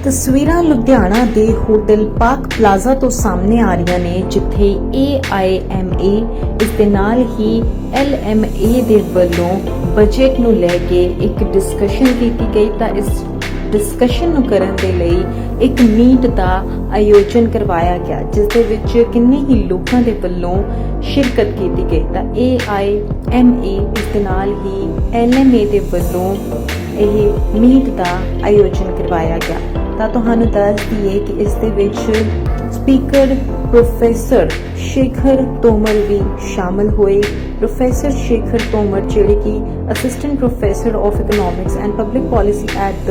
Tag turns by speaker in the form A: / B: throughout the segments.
A: ਤਸਵੀਰਾਂ ਲੁਧਿਆਣਾ ਦੇ ਹੋਟਲ ਪਾਕ ਪਲਾਜ਼ਾ ਤੋਂ ਸਾਹਮਣੇ ਆ ਰਹੀਆਂ ਨੇ, ਜਿੱਥੇ AIMA ਇਸ ਦੇ ਨਾਲ ਹੀ LMA ਦੇ ਵੱਲੋਂ ਬਜਟ ਨੂੰ ਲੈ ਕੇ ਇੱਕ ਡਿਸਕਸ਼ਨ ਕੀਤੀ ਗਈ। ਤਾਂ ਇਸ ਡਿਸਕਸ਼ਨ ਨੂੰ ਕਰਨ ਦੇ ਲਈ ਇੱਕ ਮੀਟ ਦਾ ਆਯੋਜਨ ਕਰਵਾਇਆ ਗਿਆ, ਜਿਸ ਦੇ ਵਿੱਚ ਕਿੰਨੇ ਹੀ ਲੋਕਾਂ ਦੇ ਵੱਲੋਂ ਸ਼ਿਰਕਤ ਕੀਤੀ ਗਈ। ਤਾਂ AIMA ਇਸ ਦੇ ਨਾਲ ਹੀ LMA ਦੇ ਵੱਲੋਂ ਇਹ ਮੀਟ ਦਾ ਆਯੋਜਨ ਕਰਵਾਇਆ ਗਿਆ। ਤਾਂ ਤੁਹਾਨੂੰ ਦੱਸ ਦਈਏ ਕਿ ਇਸ ਦੇ ਵਿੱਚ ਸਪੀਕਰ ਪ੍ਰੋਫੈਸਰ ਸ਼ੇਖਰ ਤੋਮਰ ਵੀ ਸ਼ਾਮਲ ਹੋਏ। ਪ੍ਰੋਫੈਸਰ ਸ਼ੇਖਰ ਤੋਮਰ ਜਿਹੜੇ ਕਿ assistant professor of economics and public policy at the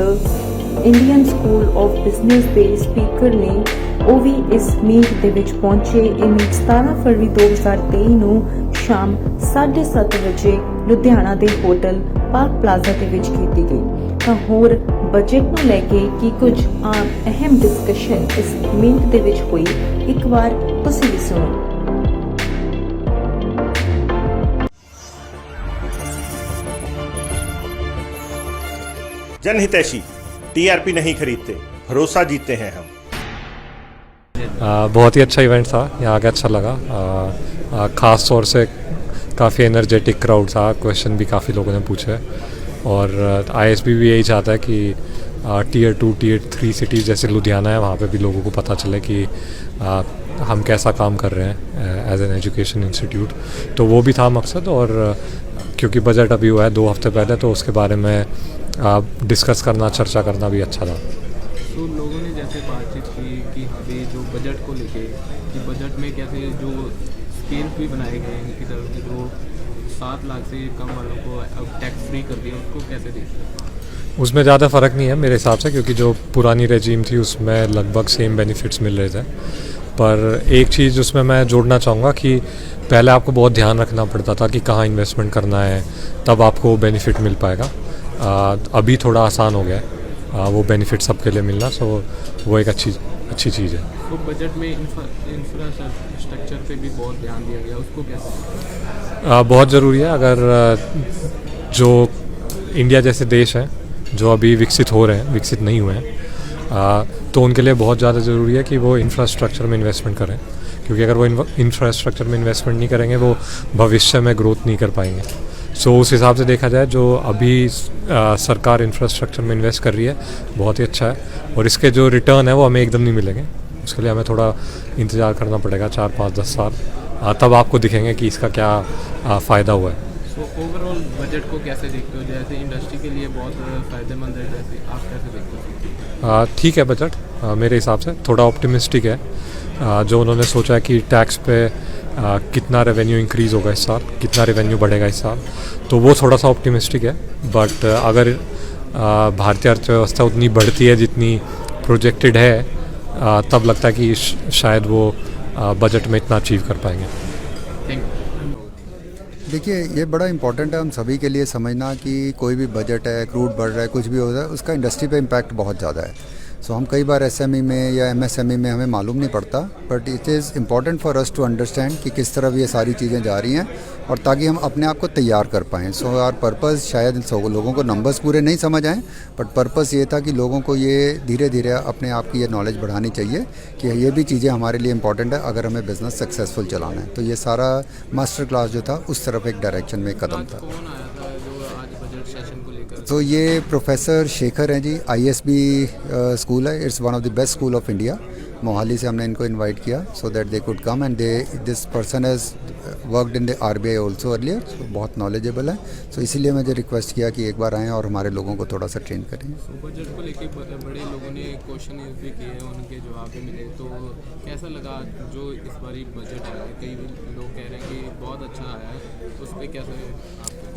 A: Indian school of business ਦੇ ਸਪੀਕਰ ਨੇ, ਉਹ ਵੀ ਇਸ ਮੀਟ ਦੇ ਵਿੱਚ ਪਹੁੰਚੇ। ਇਹ ਮੀਟ 17 ਫਰਵਰੀ 2023 ਨੂੰ ਸ਼ਾਮ 7:30 ਵਜੇ ਲੁਧਿਆਣਾ ਦੇ ਹੋਟਲ ਪਾਕ ਪਲਾਜ਼ਾ ਦੇ ਵਿੱਚ ਕੀਤੀ ਗਈ। ਤਾਂ ਹੋਰ ਬਜਟ ਨੂੰ ਲੈ ਕੇ ਕੀ ਕੁਝ ਅਹਿਮ ਡਿਸਕਸ਼ਨ ਇਸ ਮੀਟ ਦੇ ਵਿੱਚ ਹੋਈ, ਇੱਕ ਵਾਰ ਤੁਸੀਂ ਵੀ ਸੁਣੋ।
B: जनहितैषी TRP नहीं खरीदते, भरोसा जीतते हैं हम।
C: बहुत ही अच्छा इवेंट था, यहाँ आके अच्छा लगा। ख़ास तौर से काफ़ी एनर्जेटिक क्राउड था, क्वेश्चन भी काफ़ी लोगों ने पूछे और ISB भी यही चाहता है कि Tier 2 Tier 3 सिटीज़ जैसे लुधियाना है, वहाँ पे भी लोगों को पता चले कि हम कैसा काम कर रहे हैं एज एन एजुकेशन इंस्टीट्यूट। तो वो भी था मकसद। और क्योंकि बजट अभी हुआ है 2 हफ्ते पहले, तो उसके बारे में डिस्कस करना, चर्चा करना भी अच्छा था।
D: तो लोगों ने जैसे बातचीत की कि अभी जो बजट को लेके कि बजट में कैसे जो स्केल भी बनाए गए हैं इनकी तरफ से, जो 7 लाख से कम वालों को अब टैक्स फ्री कर दिया, उसको कैसे देखते हैं?
C: उसमें ज़्यादा फ़र्क नहीं है मेरे हिसाब से, क्योंकि जो पुरानी रेजीम थी उसमें लगभग सेम बेनिफिट्स मिल रहे थे। पर एक चीज़ उसमें मैं जोड़ना चाहूँगा कि पहले आपको बहुत ध्यान रखना पड़ता था कि कहाँ इन्वेस्टमेंट करना है, तब आपको बेनिफिट मिल पाएगा। अभी थोड़ा आसान हो गया है वो बेनिफिट सबके लिए मिलना। सो वो एक अच्छी चीज़ है।
D: तो बजट में इंफ्रास्ट्रक्चर पे भी बहुत ध्यान दिया गया, उसको कैसे?
C: बहुत ज़रूरी है। अगर जो इंडिया जैसे देश हैं जो अभी विकसित हो रहे हैं, विकसित नहीं हुए हैं, तो उनके लिए बहुत ज़्यादा ज़रूरी है कि वो इंफ्रास्ट्रक्चर में इन्वेस्टमेंट करें, क्योंकि अगर वो इंफ्रास्ट्रक्चर में इन्वेस्टमेंट नहीं करेंगे, वो भविष्य में ग्रोथ नहीं कर पाएंगे। सो उस हिसाब से देखा जाए, जो अभी सरकार इंफ्रास्ट्रक्चर में इन्वेस्ट कर रही है, बहुत ही अच्छा है। और इसके जो रिटर्न है वो हमें एकदम नहीं मिलेंगे, उसके लिए हमें थोड़ा इंतज़ार करना पड़ेगा, 4, 5, 10 साल, तब आपको दिखेंगे कि इसका क्या फ़ायदा हुआ है।
D: तो ओवरऑल बजट को कैसे देखते हो? जैसे इंडस्ट्री के लिए बहुत फ़ायदेमंद है, जैसे आप कैसे देखते हो?
C: ठीक है बजट मेरे हिसाब से थोड़ा ऑप्टिमिस्टिक है। जो उन्होंने सोचा है कि टैक्स पे कितना रेवेन्यू इंक्रीज़ होगा इस साल, कितना रेवेन्यू बढ़ेगा इस साल, तो वो थोड़ा सा ऑप्टिमिस्टिक है। बट अगर भारतीय अर्थव्यवस्था उतनी बढ़ती है जितनी प्रोजेक्टेड है, तब लगता है कि शायद वो बजट में इतना अचीव कर पाएंगे।
D: Thank you.
E: देखिए, ये बड़ा इंपॉर्टेंट है हम सभी के लिए समझना कि कोई भी बजट है, क्रूड बढ़ रहा है, कुछ भी हो रहा है, उसका इंडस्ट्री पे इम्पैक्ट बहुत ज़्यादा है। सो हम कई बार SME में या MSME में हमें मालूम नहीं पड़ता, but it is important for us to understand कि किस तरफ ये सारी चीज़ें जा रही हैं, और ताकि हम अपने आप को तैयार कर पाएँ। सो आवर पर्पज़, शायद लोगों को नंबर्स पूरे नहीं समझ आएँ, बट पर्पज़ ये था कि लोगों को ये धीरे धीरे अपने आप की ये नॉलेज बढ़ानी चाहिए कि ये भी चीज़ें हमारे लिए इंपॉर्टेंट है अगर हमें बिज़नेस सक्सेसफुल चलाना है। तो ये सारा मास्टर क्लास जो था उस तरफ एक डायरेक्शन में कदम था।
D: कौन आया था जो आज बजट सेशन को लेकर?
E: तो ये प्रोफेसर शेखर हैं जी, ISB स्कूल है, it's one of the best school of India. Mohali से हमने इनको इनवाइट किया so that they could come, and this person has worked in the RBI also earlier, so बहुत नॉलेजेबल है। सो इसीलिए मुझे रिक्वेस्ट किया कि एक बार आएँ और हमारे लोगों को थोड़ा सा ट्रेन करें।
D: तो बजट को लेके बड़े लोगों ने क्वेश्चन भी किए, उनके जवाब भी मिले, तो कैसा लगा जो इस बारी बजट आया है? कई लोग कह रहे हैं कि बहुत अच्छा आया है, उस पर कैसे?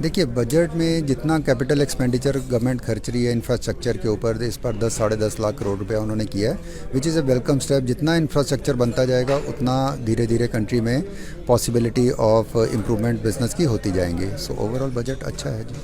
E: देखिए, बजट में जितना कैपिटल एक्सपेंडिचर गवर्नमेंट खर्च रही है इंफ्रास्ट्रक्चर के ऊपर, इस पर 10 साढ़े 10 लाख करोड़ रुपया उन्होंने किया है, which is a welcome step. जितना इंफ्रास्ट्रक्चर बनता जाएगा उतना धीरे धीरे कंट्री में पॉसिबिलिटी ऑफ इम्प्रूवमेंट बिजनेस की होती जाएंगी। सो ओवरऑल बजट अच्छा है जी।